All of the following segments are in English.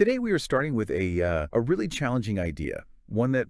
Today we are starting with a really challenging idea, one that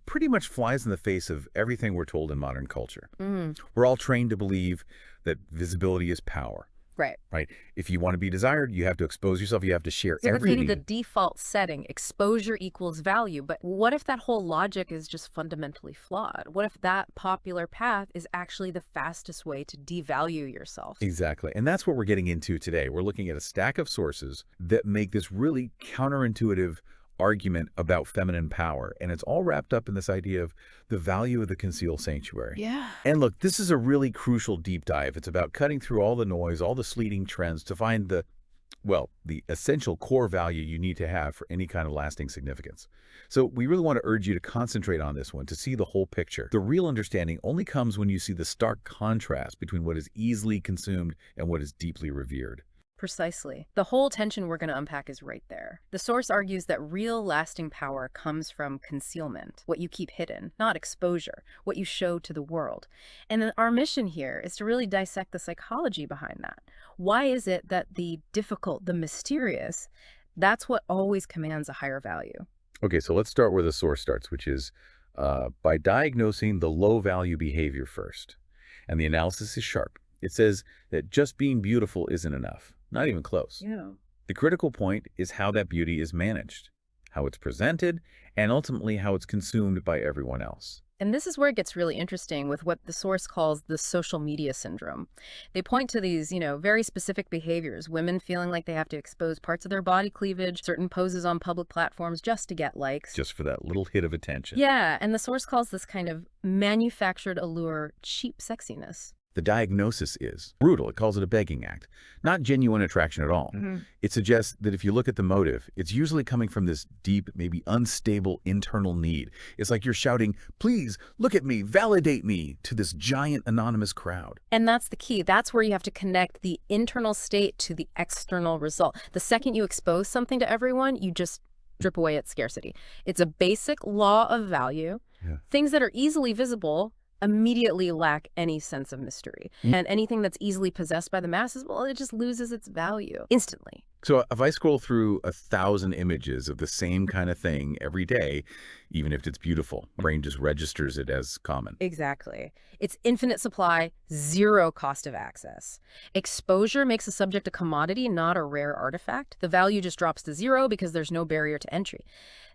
pretty much flies in the face of everything we're told in modern culture. Mm, We're all trained to believe that visibility is power, right. right? If you want to be desired, you have to expose yourself, you have to share Yeah, that's maybe the everything. default setting. Exposure equals value. But what if that whole logic is just fundamentally flawed? What if that popular path is actually the fastest way to devalue yourself? Exactly. And that's what we're getting into today. We're looking at a stack of sources that make this really counterintuitive argument about feminine power. And it's all wrapped up in this idea of the value of the concealed sanctuary. Yeah. And look, this is a really crucial deep dive. It's about cutting through all the noise, all the sleeting trends to find the essential core value you need to have for any kind of lasting significance. So we really want to urge you to concentrate on this one, to see the whole picture. The real understanding only comes when you see the stark contrast between what is easily consumed and what is deeply revered. Precisely. The whole tension we're going to unpack is right there. The source argues that real lasting power comes from concealment, what you keep hidden, not exposure, what you show to the world. And then our mission here is to really dissect the psychology behind that. Why is it that the difficult, the mysterious, that's what always commands a higher value? Okay, so let's start where the source starts, which is by diagnosing the low-value behavior first. And the analysis is sharp. It says that just being beautiful isn't enough, not even close. Yeah. The critical point is how that beauty is managed, how it's presented, and ultimately how it's consumed by everyone else. And this is where it gets really interesting with what the source calls the social media syndrome. They point to these, very specific behaviors, women feeling like they have to expose parts of their body cleavage, certain poses on public platforms just to get likes. Just for that little hit of attention. Yeah, and the source calls this kind of manufactured allure cheap sexiness. The diagnosis is brutal. It calls it a begging act, not genuine attraction at all. It suggests that if you look at the motive, it's usually coming from this deep, maybe unstable internal need. It's like you're shouting, please look at me, validate me, to this giant anonymous crowd. And that's the key. That's where you have to connect the internal state to the external result. The second you expose something to everyone, you just drip away at scarcity. It's a basic law of value. Yeah. Things that are easily visible immediately lack any sense of mystery. And anything that's easily possessed by the masses, well, it just loses its value instantly. So if I scroll through 1,000 images of the same kind of thing every day, even if it's beautiful, my brain just registers it as common. Exactly. It's infinite supply, zero cost of access. Exposure makes a subject a commodity, not a rare artifact. The value just drops to zero because there's no barrier to entry.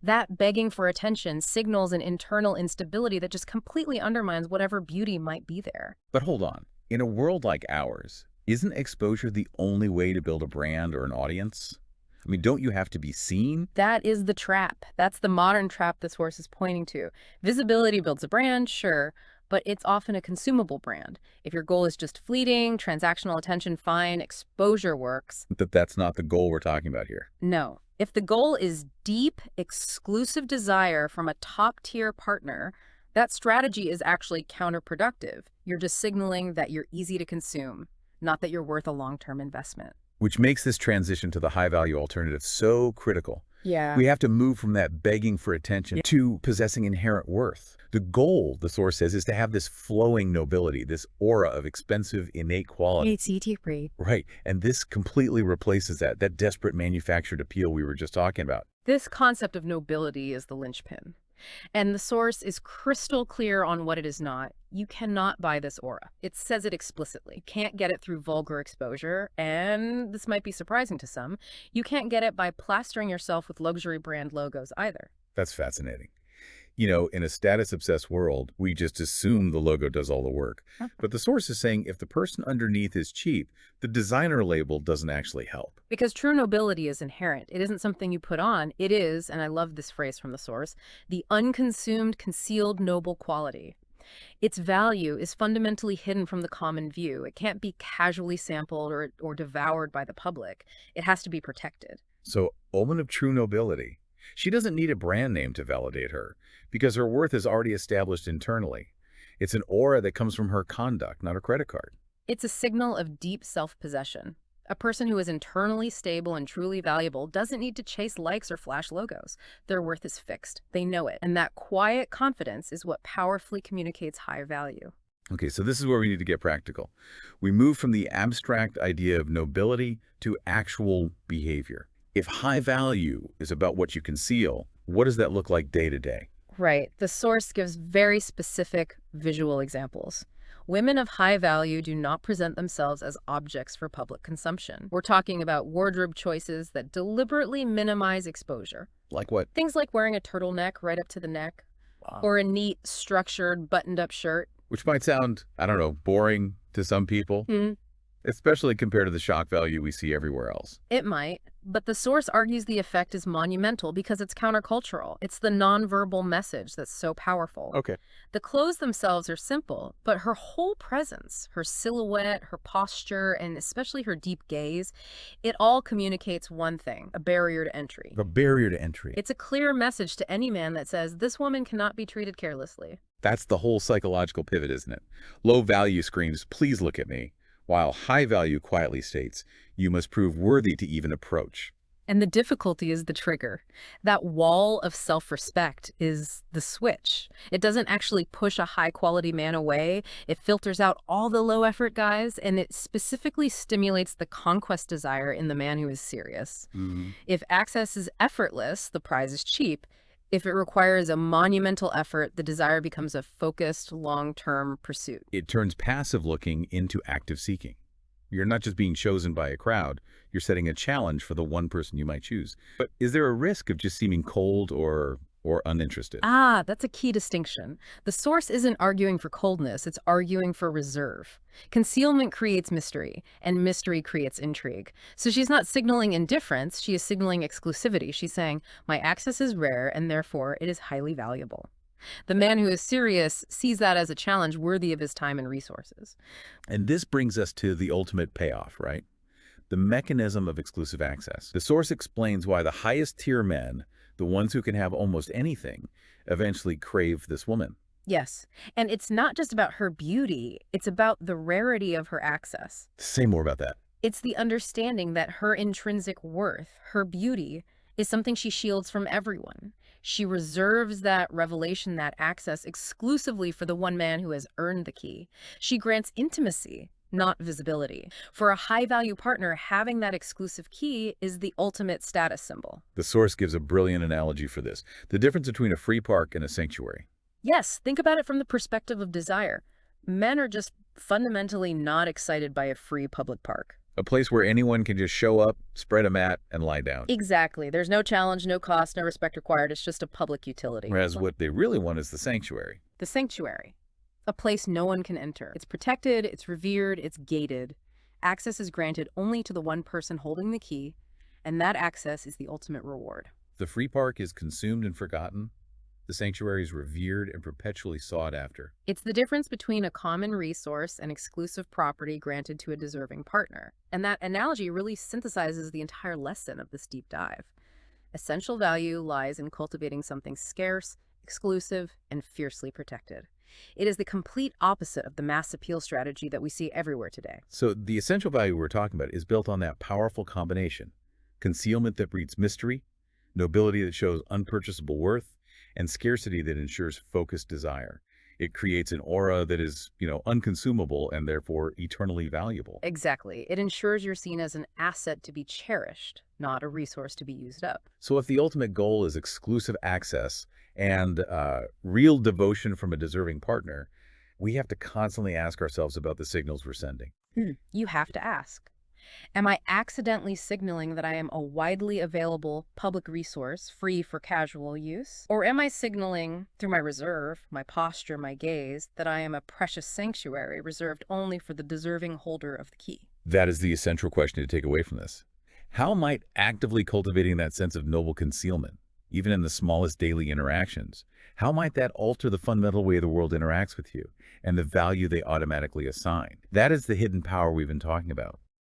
That begging for attention signals an internal instability that just completely undermines whatever beauty might be there. But hold on. In a world like ours, isn't exposure the only way to build a brand or an audience? I mean, don't you have to be seen? That is the trap. That's the modern trap this horse is pointing to. Visibility builds a brand, sure, but it's often a consumable brand. If your goal is just fleeting, transactional attention, fine, exposure works. That's not the goal we're talking about here. No. If the goal is deep, exclusive desire from a top-tier partner, that strategy is actually counterproductive. You're just signaling that you're easy to consume, not that you're worth a long-term investment. Which makes this transition to the high-value alternative so critical. Yeah. We have to move from that begging for attention to possessing inherent worth. The goal, the source says, is to have this flowing nobility, this aura of expensive, innate quality. It's free. Right, and this completely replaces that desperate manufactured appeal we were just talking about. This concept of nobility is the linchpin. And the source is crystal clear on what it is not. You cannot buy this aura. It says it explicitly. Can't get it through vulgar exposure, and this might be surprising to some, you can't get it by plastering yourself with luxury brand logos either. That's fascinating. You know, in a status-obsessed world, we just assume the logo does all the work. But the source is saying if the person underneath is cheap, the designer label doesn't actually help. Because true nobility is inherent. It isn't something you put on. It is, and I love this phrase from the source, the unconsumed, concealed noble quality. Its value is fundamentally hidden from the common view. It can't be casually sampled or devoured by the public. It has to be protected. So, woman of true nobility. She doesn't need a brand name to validate her, because her worth is already established internally. It's an aura that comes from her conduct, not her credit card. It's a signal of deep self-possession. A person who is internally stable and truly valuable doesn't need to chase likes or flash logos. Their worth is fixed. They know it. And that quiet confidence is what powerfully communicates high value. Okay, so this is where we need to get practical. We move from the abstract idea of nobility to actual behavior. If high value is about what you conceal, what does that look like day to day? Right. The source gives very specific visual examples. Women of high value do not present themselves as objects for public consumption. We're talking about wardrobe choices that deliberately minimize exposure. Like what? Things like wearing a turtleneck right up to the neck, Wow. or a neat, structured, buttoned-up shirt. Which might sound, I don't know, boring to some people, especially compared to the shock value we see everywhere else. It might, but the source argues the effect is monumental because it's countercultural. It's the nonverbal message that's so powerful. Okay. The clothes themselves are simple, but her whole presence, her silhouette, her posture, and especially her deep gaze, it all communicates one thing: a barrier to entry. The barrier to entry. It's a clear message to any man that says, this woman cannot be treated carelessly. That's the whole psychological pivot, isn't it? Low value screams, please look at me, while high value quietly states, you must prove worthy to even approach. And the difficulty is the trigger. That wall of self-respect is the switch. It doesn't actually push a high-quality man away. It filters out all the low-effort guys, and it specifically stimulates the conquest desire in the man who is serious. If access is effortless, the prize is cheap. If it requires a monumental effort, the desire becomes a focused, long-term pursuit. It turns passive looking into active seeking. You're not just being chosen by a crowd, you're setting a challenge for the one person you might choose. But is there a risk of just seeming cold or uninterested? Ah, that's a key distinction. The source isn't arguing for coldness, it's arguing for reserve. Concealment creates mystery, and mystery creates intrigue. So she's not signaling indifference, she is signaling exclusivity. She's saying, my access is rare, and therefore it is highly valuable. The man who is serious sees that as a challenge worthy of his time and resources. And this brings us to the ultimate payoff, right? The mechanism of exclusive access. The source explains why the highest tier men, the ones who can have almost anything, eventually crave this woman. Yes, and it's not just about her beauty, it's about the rarity of her access. Say more about that. It's the understanding that her intrinsic worth, her beauty, is something she shields from everyone. She reserves that revelation, that access, exclusively for the one man who has earned the key. She grants intimacy, not visibility. For a high-value partner, having that exclusive key is the ultimate status symbol. The source gives a brilliant analogy for this. The difference between a free park and a sanctuary. Yes, think about it from the perspective of desire. Men are just fundamentally not excited by a free public park. A place where anyone can just show up, spread a mat, and lie down. Exactly. There's no challenge, no cost, no respect required. It's just a public utility. Whereas what they really want is the sanctuary. The sanctuary. A place no one can enter. It's protected, it's revered, it's gated. Access is granted only to the one person holding the key, and that access is the ultimate reward. The free park is consumed and forgotten. The sanctuary is revered and perpetually sought after. It's the difference between a common resource and exclusive property granted to a deserving partner. And that analogy really synthesizes the entire lesson of this deep dive. Essential value lies in cultivating something scarce, exclusive, and fiercely protected. It is the complete opposite of the mass appeal strategy that we see everywhere today. So the essential value we're talking about is built on that powerful combination. Concealment that breeds mystery, nobility that shows unpurchasable worth, and scarcity that ensures focused desire. It creates an aura that is, unconsumable and therefore eternally valuable. Exactly. It ensures you're seen as an asset to be cherished, not a resource to be used up. So if the ultimate goal is exclusive access and real devotion from a deserving partner, we have to constantly ask ourselves about the signals we're sending. You have to ask. Am I accidentally signaling that I am a widely available public resource free for casual use? Or am I signaling through my reserve, my posture, my gaze, that I am a precious sanctuary reserved only for the deserving holder of the key? That is the essential question to take away from this. How might actively cultivating that sense of noble concealment, even in the smallest daily interactions, how might that alter the fundamental way the world interacts with you and the value they automatically assign? That is the hidden power we've been talking about.